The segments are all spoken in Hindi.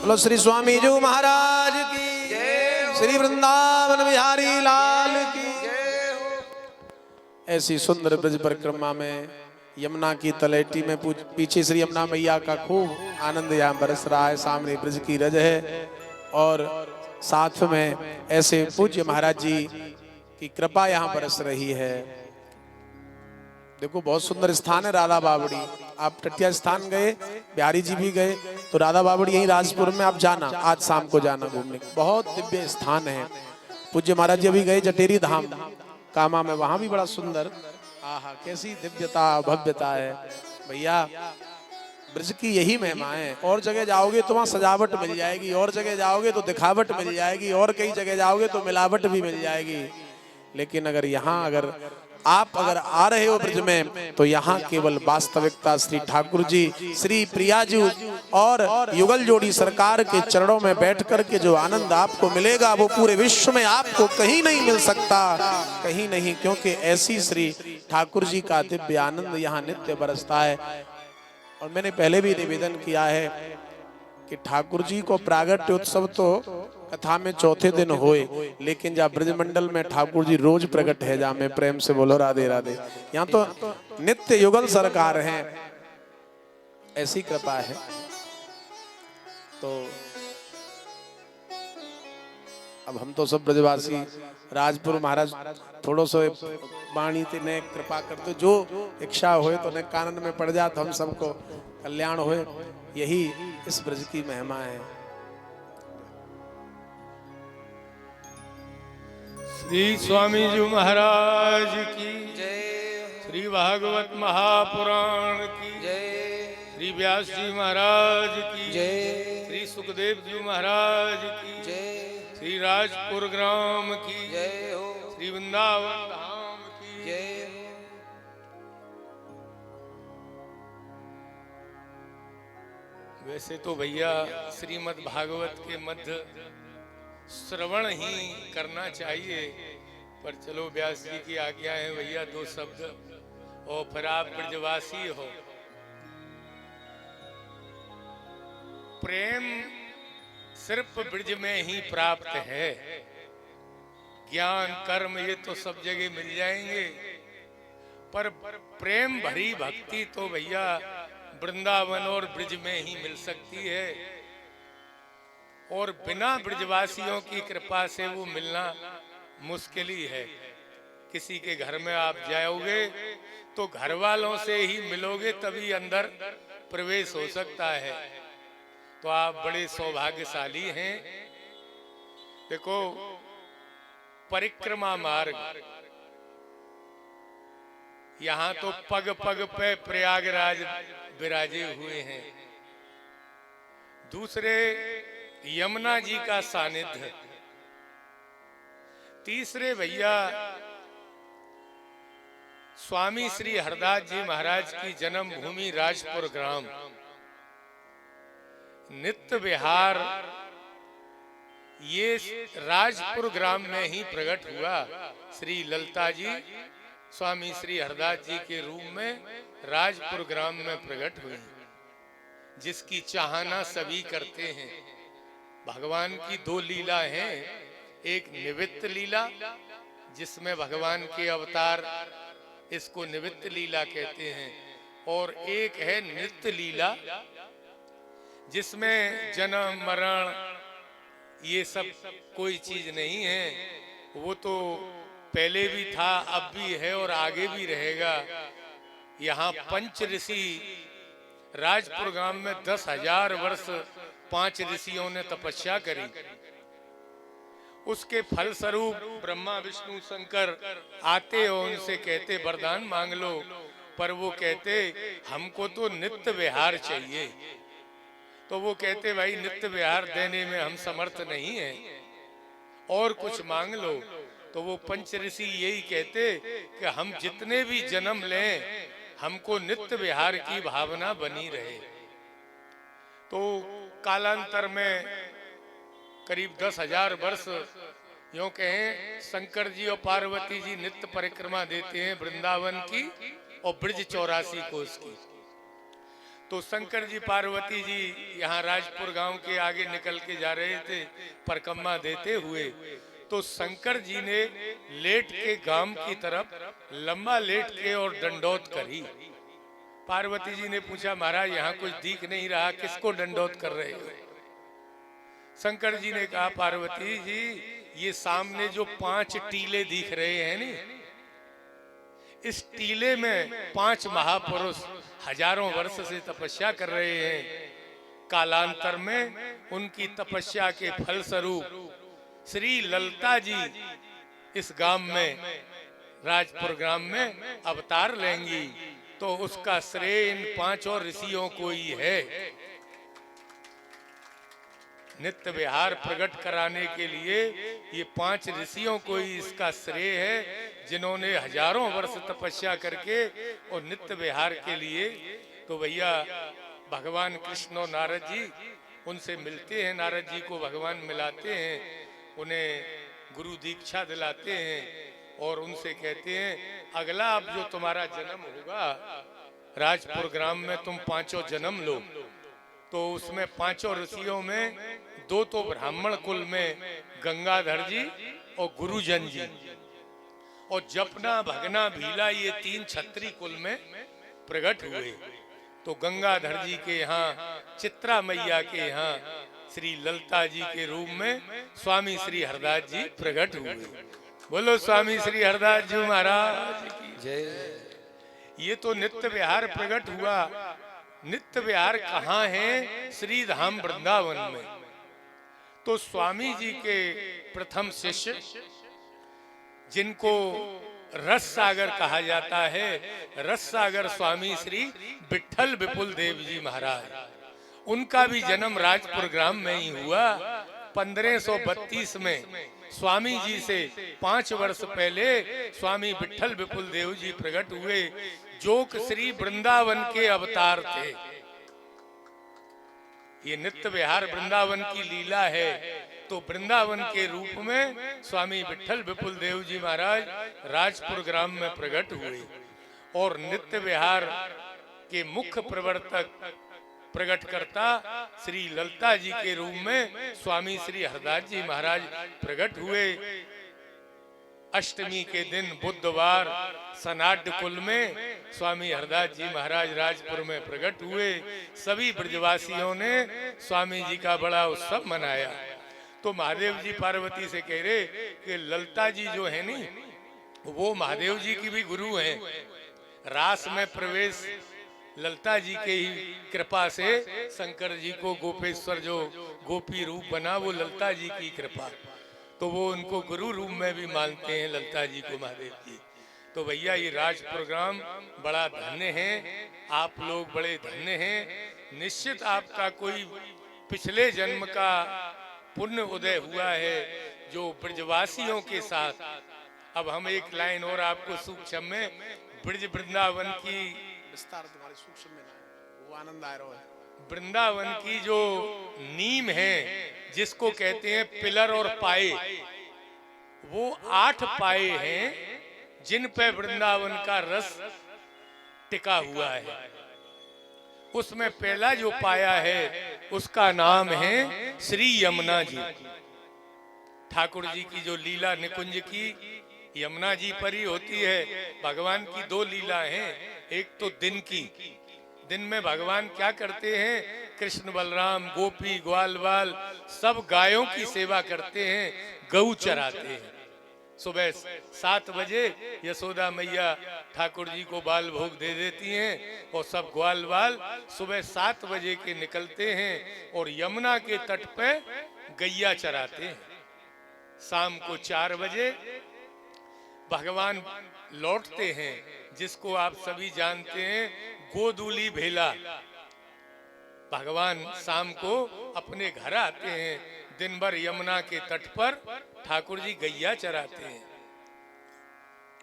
बोलो श्री स्वामी जी महाराज की, श्री वृंदावन बिहारी लाल की। ऐसी सुंदर ब्रज परिक्रमा में यमुना की तलेटी में पीछे श्री यमुना मैया का खूब आनंद यहाँ बरस रहा है। सामने ब्रज की रज है और साथ में ऐसे पूज्य महाराज जी की कृपा यहाँ बरस रही है। देखो बहुत सुंदर स्थान है राधा बावड़ी। आप टटिया स्थान गए, बिहारी जी भी गए, तो राधा बावड़ी यहीं राजपुर में आप जाना, आज शाम को जाना घूमने। बहुत दिव्य स्थान है। पूज्य महाराज जी अभी गए जटेरी धाम कामा में, वहां भी बड़ा सुंदर, आहा कैसी दिव्यता भव्यता है भैया। ब्रज की यही महिमा है। और जगह जाओगे तो वहाँ सजावट मिल जाएगी, और जगह जाओगे तो दिखावट मिल जाएगी, और कई जगह जाओगे तो मिलावट भी मिल जाएगी। लेकिन अगर यहाँ अगर आ रहे हो ब्रज में, तो यहाँ केवल वास्तविकता श्री ठाकुर जी, श्री प्रिया जी और युगल जोड़ी सरकार के चरणों में बैठ कर के जो आनंद आपको मिलेगा, वो पूरे विश्व में आपको कहीं नहीं मिल सकता, कहीं नहीं। क्योंकि ऐसी श्री ठाकुर जी का दिव्य आनंद यहाँ नित्य बरसता है। और मैंने पहले भी निवेदन किया है कि ठाकुर जी को प्रागट्य उत्सव तो कथा में चौथे दिन होए, लेकिन जहाँ ब्रजमंडल में ठाकुर जी रोज प्रकट है, जहाँ में प्रेम से बोलो राधे राधे। यहाँ तो नित्य युगल सरकार हैं, ऐसी कृपा है। तो अब हम तो सब ब्रजवासी राजपुर महाराज थोड़ो सो वाणी ने कृपा करते, जो इच्छा होए तो ने कानन में पड़ जात, हम सबको कल्याण होए। यही इस ब्रज की महिमा है। श्री स्वामी जी महाराज की जय, श्री भागवत महापुराण की जय, श्री व्यास जी महाराज की जय, श्री सुखदेव जी महाराज की जय, श्री राजपुर ग्राम की जय हो, श्री वृंदावन धाम की जय। वैसे तो भैया श्रीमद् भागवत के मध्य श्रवण ही करना चाहिए, पर चलो व्यास जी की आज्ञा है भैया, दो शब्द और फिर आप ब्रजवासी हो। प्रेम सिर्फ ब्रज में ही प्राप्त है, ज्ञान कर्म ये तो सब जगह मिल जाएंगे, पर प्रेम भरी भक्ति तो भैया वृंदावन और ब्रज में ही मिल सकती है। और बिना ब्रजवासियों की कृपा से वो मिलना मुश्किल ही है। किसी के घर में आप जाओगे तो घर वालों से ही मिलोगे, तभी अंदर प्रवेश हो सकता है। तो आप बड़े सौभाग्यशाली हैं। देखो परिक्रमा मार्ग, यहाँ तो पग पग पे प्रयागराज विराजे हुए हैं। दूसरे यमुना जी का सानिध्य, तीसरे भैया स्वामी श्री हरदास जी महाराज की जन्म भूमि राजपुर ग्राम, नित्य विहार ये राजपुर ग्राम में ही प्रकट हुआ। श्री ललिता जी स्वामी श्री हरदास जी के रूप में राजपुर ग्राम में प्रकट हुई, जिसकी चाहना सभी करते हैं। भगवान की दो लीला हैं, एक निवृत्त लीला जिसमें भगवान के अवतार, इसको निवृत्त लीला कहते हैं, और एक है नित्य लीला जिसमें जन्म मरण ये सब कोई चीज नहीं है। वो तो पहले भी था, अब भी है और आगे भी रहेगा। यहाँ पंच ऋषि राजपुर ग्राम में 10,000 वर्ष 5 ऋषियों ने तपस्या करी। उसके फल स्वरूप ब्रह्मा विष्णु शंकर आते और उनसे कहते वरदान मांग लो, पर वो कहते हमको तो नित्य विहार चाहिए। तो वो कहते भाई नित्य विहार देने में हम समर्थ नहीं हैं, और कुछ मांग लो। तो वो पंच ऋषि यही कहते कि हम जितने भी जन्म लें, हमको नित्य विहार की भावना बनी रहे। तो कालांतर में करीब 10,000 वर्ष यूं कहें शंकर जी और पार्वती जी नित्य परिक्रमा देते हैं वृंदावन की और ब्रज 84 कोस की। तो शंकर जी पार्वती जी यहाँ राजपुर गांव के आगे निकल के जा रहे थे परिक्रमा देते हुए, तो शंकर जी ने लेट के गांव की तरफ लंबा लेट के और दंडौत करी। पार्वती जी ने पूछा, महाराज यहाँ कुछ दिख नहीं रहा, किसको दंडौत कर रहे हो? शंकर जी ने कहा, पार्वती जी ये सामने जो 5 टीले दिख रहे हैं नी, इस टीले में 5 महापुरुष हजारों वर्ष से तपस्या कर रहे हैं। कालांतर में उनकी तपस्या के फलस्वरूप श्री ललिता जी इस गांव में, राजपुर ग्राम में अवतार लेंगी, तो उसका श्रेय इन 5 ऋषियों को ही है। नित्य विहार प्रकट कराने के लिए ये 5 ऋषियों को ही इसका श्रेय है, जिन्होंने हजारों वर्ष तपस्या करके और नित्य विहार के लिए। तो भैया भगवान कृष्ण और नारद जी उनसे मिलते हैं, नारद जी को भगवान मिलाते हैं, उन्हें गुरु दीक्षा दिलाते हैं और उनसे कहते हैं, अगला अब जो तुम्हारा जन्म होगा राजपुर ग्राम में, तुम 5 जन्म लो। तो उसमें 5 ऋषियों में 2 तो ब्राह्मण कुल में गंगाधर जी और गुरुजन जी, और जपना भगना भीला ये 3 क्षत्रिय कुल में प्रकट हुए। तो गंगाधर जी के यहाँ, चित्रा मैया के यहाँ श्री ललिता जी के रूप में स्वामी श्री हरदास जी प्रकट हुए। बोलो स्वामी श्री हरदास जी महाराज की जय। ये तो नित्य विहार प्रकट हुआ। नित्य विहार कहाँ है? श्री धाम वृंदावन में। तो स्वामी जी के प्रथम शिष्य, जिनको रस सागर कहा जाता है, रस सागर स्वामी श्री विठल विपुल देव जी महाराज, उनका भी जन्म राजपुर ग्राम में ही हुआ। 1532 में स्वामी जी से 5 वर्ष पहले स्वामी विठल विपुल देव जी प्रकट हुए, जो कि श्री वृंदावन के अवतार थे। ये नित्य विहार वृंदावन की लीला है। तो वृंदावन के रूप में स्वामी विठल विपुल देव जी महाराज राजपुर ग्राम में प्रकट हुए और नित्य विहार के मुख्य प्रवर्तक प्रकट करता श्री ललिता जी के रूप में स्वामी श्री हरदास जी महाराज प्रकट हुए। अष्टमी के दिन बुधवार सनाड्य कुल में स्वामी हरदास जी महाराज राजपुर में प्रकट हुए। सभी ब्रजवासियों ने स्वामी जी का बड़ा उत्सव मनाया। तो महादेव जी पार्वती से कह रहे कि ललिता जी जो है नी, वो महादेव जी की भी गुरु हैं। रास में प्रवेश ललिता जी के ही कृपा से शंकर जी को गोपेश्वर जो गोपी रूप बना, वो ललिता जी की कृपा। तो वो उनको गुरु रूप में भी मानते हैं ललिता जी को, महादेव जी। तो भैया ये राज प्रोग्राम बड़ा धन्य है, आप लोग बड़े धन्य हैं। निश्चित आपका कोई पिछले जन्म का पुण्य उदय हुआ है, जो ब्रजवासियों के साथ। अब हम एक लाइन और आपको सूक्ष्म में ब्रज वृंदावन की विस्तार तुम्हारे सूक्ष्म में ना है, वो आनंद आ रहा है। वृंदावन की जो नीम है, जिसको कहते हैं पिलर और पाए, वो 8 पाए हैं जिन पे वृंदावन का रस टिका हुआ है। उसमें पहला जो पाया है उसका नाम है श्री यमुना जी। ठाकुर जी की जो लीला निकुंज की यमुना जी पर ही होती है। भगवान की 2 लीला हैं, एक तो दिन की, दिन में भगवान क्या करते हैं, कृष्ण बलराम गोपी ग्वाल बाल सब गायों की सेवा करते हैं, गऊ चराते हैं। सुबह 7 बजे यशोदा मैया ठाकुर जी को बाल भोग दे देती हैं और सब ग्वाल बाल सुबह 7 बजे के निकलते हैं और यमुना के तट पे गैया चराते हैं। शाम को 4 बजे भगवान लौटते हैं, जिसको आप सभी जानते हैं गोदूली भेला। भगवान शाम को अपने घर आते हैं, दिन भर यमुना के तट पर ठाकुर जी गैया चराते हैं।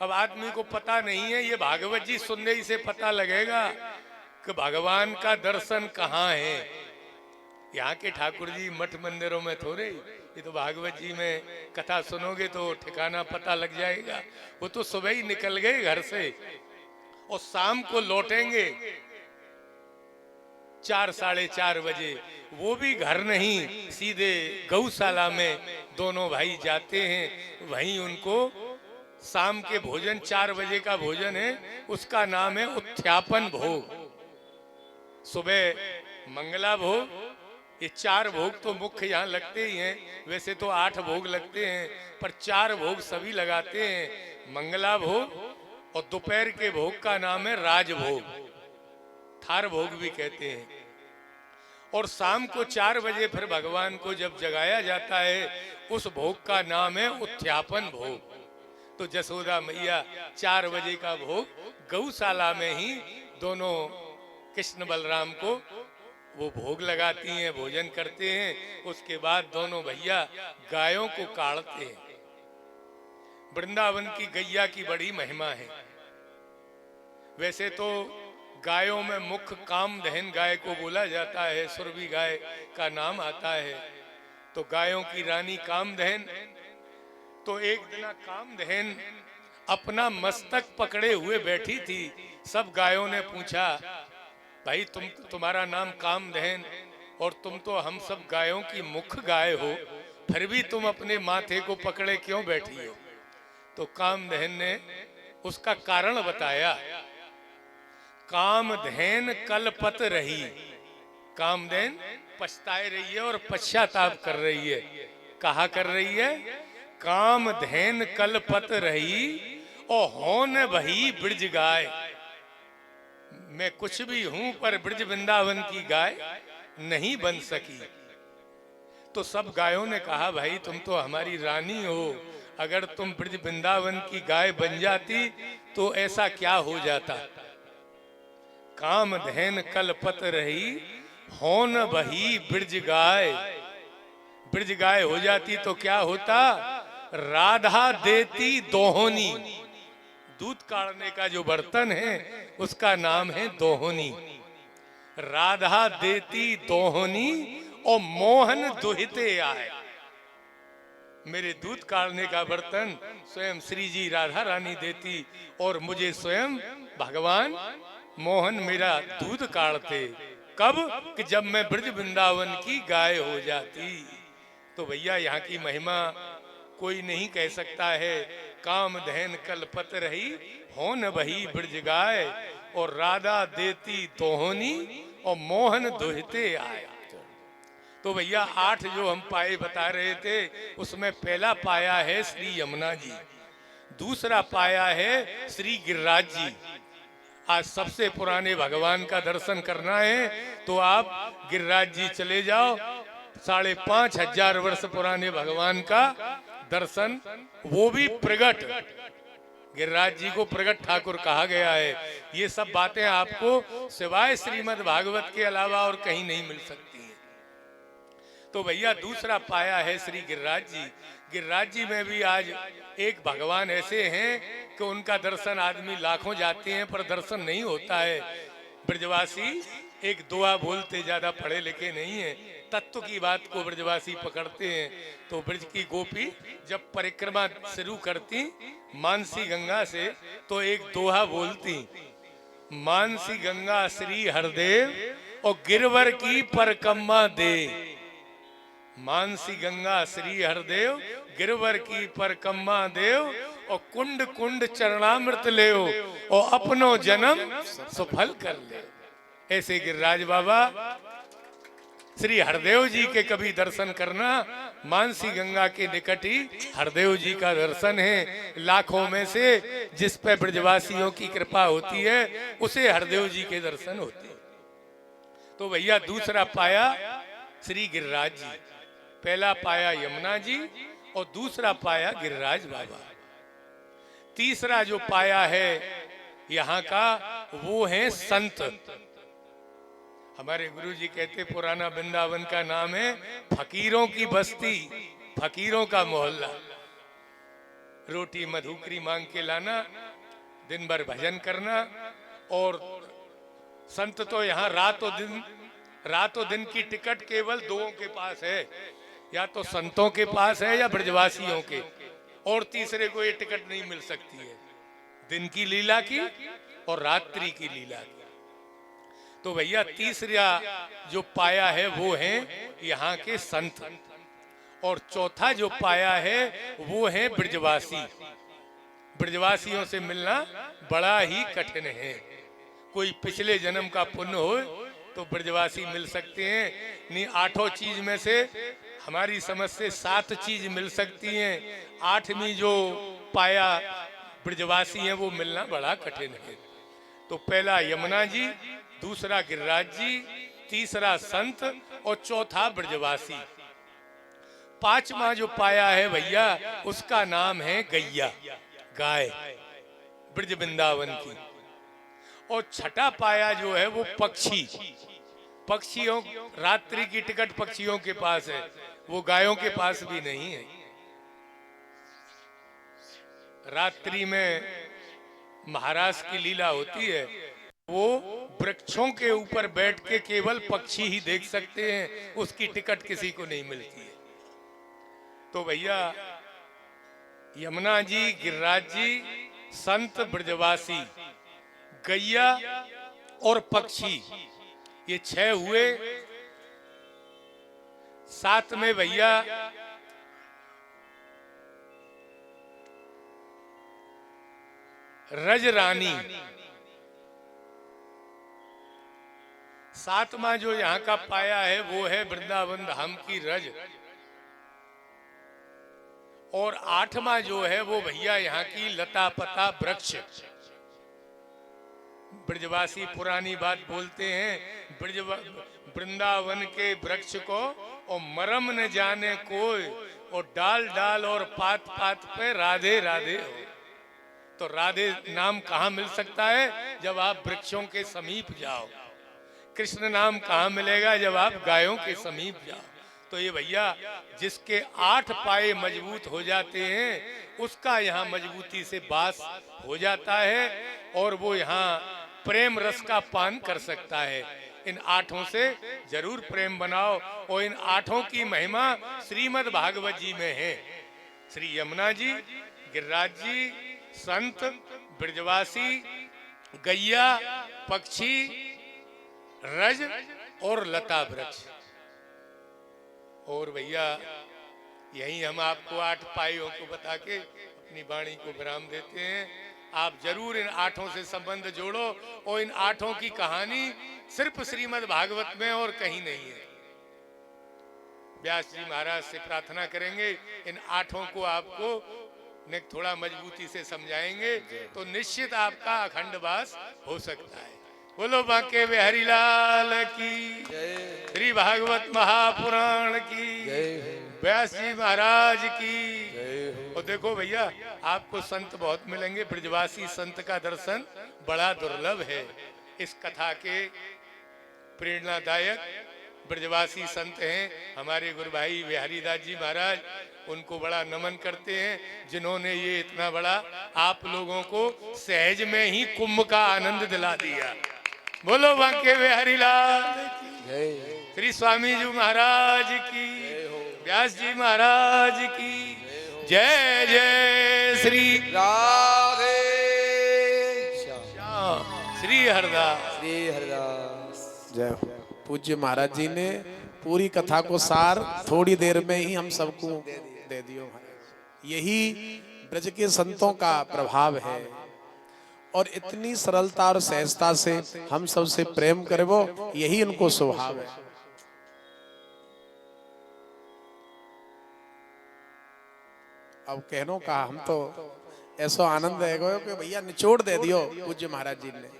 अब आदमी को पता नहीं है, ये भागवत जी सुनने ही से पता लगेगा कि भगवान का दर्शन कहाँ है। यहाँ के ठाकुर जी मठ मंदिरों में थोड़े, ये तो भागवत जी में कथा सुनोगे तो ठिकाना पता लग जाएगा। वो तो सुबह ही निकल गए घर से और शाम को लौटेंगे। 4 साढ़े 4 बजे, वो भी घर नहीं, सीधे गौशाला में दोनों भाई जाते हैं। वहीं उनको शाम के भोजन 4 बजे का भोजन है, उसका नाम है उत्थापन भोग। सुबह मंगला भोग, ये 4 भोग तो मुख्य यहाँ लगते ही हैं, वैसे तो 8 भोग लगते हैं, पर 4 भोग सभी लगाते हैं। मंगला भोग और दोपहर के भोग का नाम है राजभोग, थार भोग भी कहते हैं। और शाम को 4 बजे फिर भगवान को जब जगाया जाता है, उस भोग का नाम है उत्थापन भोग। तो जसोदा मैया 4 बजे का भोग गौशाला में ही दोनों कृष्ण बलराम को वो भोग लगाती हैं, भोजन करते हैं। उसके बाद दोनों भैया गायों को काढ़ते हैं। वृंदावन की गैया की बड़ी महिमा है। वैसे तो गायों में मुख्य कामधेन गाय को बोला जाता है, सुरभि गाय का नाम आता है। तो गायों की रानी कामधेन, तो एक दिन कामधेन अपना मस्तक पकड़े हुए बैठी थी। सब गायों ने पूछा, भाई तुम्हारा नाम कामधेन और तुम तो हम सब गायों की मुख्य गाय हो, फिर भी तुम अपने माथे को पकड़े क्यों बैठी हो? तो कामधेन ने उसका कारण बताया। कामधेन कलपत रही, कामधेन पछताए रही है और पश्चाताप कर रही है। कहा कर रही है, कामधेन कलपत रही और होन भई ब्रज गाय। मैं कुछ भी हूं पर ब्रज वृंदावन की गाय नहीं बन सकी। तो सब गायों ने कहा, भाई तुम तो हमारी रानी हो, अगर तुम ब्रज वृंदावन की गाय बन जाती तो ऐसा क्या हो जाता? कामधेन कलपत रही होन बही ब्रज गाय। ब्रज गाय हो जाती तो क्या होता? राधा देती दोहनी। दूध काढ़ने का जो बर्तन है उसका नाम है दोहनी। राधा देती दोहनी और मोहन दुहिते आए। मेरे दूध काढ़ने का बर्तन स्वयं श्री जी राधा रानी देती और मुझे स्वयं भगवान मोहन मेरा दूध काढ़ते। कब? कि जब मैं ब्रज वृंदावन की गाय हो जाती। तो भैया यहाँ की महिमा कोई नहीं कह सकता है। कामधेन कलपत रही होन बही ब्रज गाय और राधा देती दोहनी और मोहन दुहिते आया। तो भैया 8 जो हम पाए बता रहे थे, उसमें पहला पाया है श्री यमुना जी, दूसरा पाया है श्री गिरिराज जी। आज सबसे पुराने भगवान का दर्शन करना है तो आप गिरिराज जी चले जाओ। 5,500 वर्ष पुराने भगवान का दर्शन, वो भी प्रगट। गिरिराज जी को प्रगट ठाकुर कहा गया है। ये सब बातें आपको सिवाय श्रीमद् भागवत के अलावा और कहीं नहीं मिल सकती हैं। तो भैया दूसरा पाया है श्री गिरिराज जी। गिरिराज जी में भी आज एक भगवान ऐसे हैं कि उनका दर्शन आदमी लाखों जाते हैं पर दर्शन नहीं होता है। ब्रजवासी एक दुआ बोलते, ज्यादा पढ़े लिखे नहीं है, तत्व की बात को ब्रजवासी पकड़ते हैं। तो ब्रज की गोपी जब परिक्रमा शुरू करती मानसी गंगा से, तो एक दोहा बोलती, मानसी गंगा श्री हरदेव और गिरवर की परिक्रमा दे। मानसी गंगा श्री हरदेव गिरवर की परिक्रमा देव और कुंड कुंड चरणामृत ले और अपनो जन्म सफल कर ले। ऐसे गिरिराज बाबा श्री हरदेव जी के कभी दर्शन करना। मानसी गंगा के निकट ही हरदेव जी का दर्शन है। लाखों में से जिस पे ब्रजवासियों की कृपा होती है उसे हरदेव जी के दर्शन होते हैं। तो भैया दूसरा पाया श्री गिरिराज जी, पहला पाया यमुना जी और दूसरा पाया गिरिराज बाबा। तीसरा जो पाया है यहाँ का वो है संत। हमारे गुरु जी कहते पुराना वृंदावन का नाम है फकीरों की बस्ती, फकीरों का मोहल्ला। रोटी मधुकरी मांग के लाना, दिन भर भजन करना। और संत तो यहाँ रातों दिन की टिकट केवल 2 के पास है, या तो संतों के पास है या ब्रजवासियों के, और तीसरे को ये टिकट नहीं मिल सकती है। दिन की लीला की और रात्रि की लीला की। तो भैया तीसरा जो पाया है वो है यहाँ के संत, और चौथा जो पाया है वो है ब्रजवासी। ब्रजवासियों से मिलना बड़ा ही कठिन है। कोई पिछले जन्म का पुण्य हो तो ब्रजवासी मिल सकते हैं, नहीं 8 चीज में से हमारी समझ से 7 चीज मिल सकती हैं, 8वीं जो पाया ब्रजवासी है वो मिलना बड़ा कठिन है। तो पहला यमुना जी, दूसरा गिरिराज जी, तीसरा संत और चौथा ब्रजवासी। 5वां जो पाया है भैया उसका नाम है गैया, गाय, ब्रज वृंदावन की। और छठा पाया जो है वो पक्षी। पक्षियों, रात्रि की टिकट पक्षियों के पास है, वो गायों के पास भी नहीं है। रात्रि में महाराज की लीला होती है, वो वृक्षों के ऊपर बैठ के केवल पक्षी ही देख सकते हैं, उसकी टिकट किसी को नहीं मिलती है। तो भैया यमुना जी, गिरिराज जी, संत, ब्रजवासी, गैया और पक्षी, ये 6 हुए। 7 में भैया रज रानी। 7वां जो यहाँ का पाया है वो है वृंदावन धाम की रज। और 8वां जो है वो भैया यहाँ की लता पता वृक्ष। ब्रजवासी पुरानी बात बोलते हैं, वृंदावन के वृक्ष को और मरम न जाने कोई, और डाल डाल और पात पात पे राधे राधे हो। तो राधे नाम कहाँ मिल सकता है? जब आप वृक्षों के समीप जाओ। कृष्ण नाम कहाँ मिलेगा? जब आप गायों के समीप जाओ। तो ये भैया जिसके 8 पाए मजबूत हो जाते हैं उसका यहाँ मजबूती से वास हो जाता है, और वो यहाँ प्रेम रस का पान कर सकता है। इन 8 से जरूर प्रेम बनाओ। और इन 8 की महिमा श्रीमद् भागवत जी में है। श्री यमुना जी, गिरिराज जी, संत, ब्रजवासी, गैया, पक्षी, रज और लता वृक्ष। और भैया यही हम आपको 8 पाइयों को बता के अपनी वाणी को विराम देते हैं। आप जरूर इन 8 से संबंध जोड़ो, और इन 8 की कहानी सिर्फ श्रीमद् भागवत में और कहीं नहीं है। व्यास जी महाराज से प्रार्थना करेंगे इन 8 को आपको थोड़ा मजबूती से समझाएंगे तो निश्चित आपका अखंड वास हो सकता है। बोलो बांके बिहारी लाल की, श्री भागवत महापुराण की, व्यास जी महाराज की। और देखो भैया आपको संत बहुत मिलेंगे, ब्रजवासी संत का दर्शन बड़ा दुर्लभ है। इस कथा के प्रेरणादायक ब्रजवासी संत हैं हमारे गुरु भाई बिहारी दास जी महाराज। उनको बड़ा नमन करते हैं जिन्होंने ये इतना बड़ा आप लोगों को सहज में ही कुंभ का आनंद दिला दिया। बोलो बांके बिहारी लाल की, श्री स्वामी जी महाराज की, व्यास जी महाराज की जय। जय श्री राधे श्याम, श्री हरदास, श्री हरदास। जय। पूज्य महाराज जी ने पूरी कथा को सार थोड़ी देर में ही हम सबको दे दियो। यही ब्रज के संतों का प्रभाव है, और इतनी सरलता और सहजता से हम सबसे प्रेम करे, वो यही उनको स्वभाव है। अब कहनो का हम तो ऐसा आनंद है कि भैया निचोड़ दे दियो पूज्य महाराज जी ने।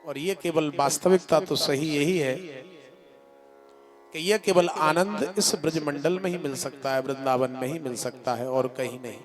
और ये केवल वास्तविकता तो सही यही है कि यह केवल आनंद इस ब्रज मंडल में ही मिल सकता है, वृंदावन में ही मिल सकता है, और कहीं नहीं।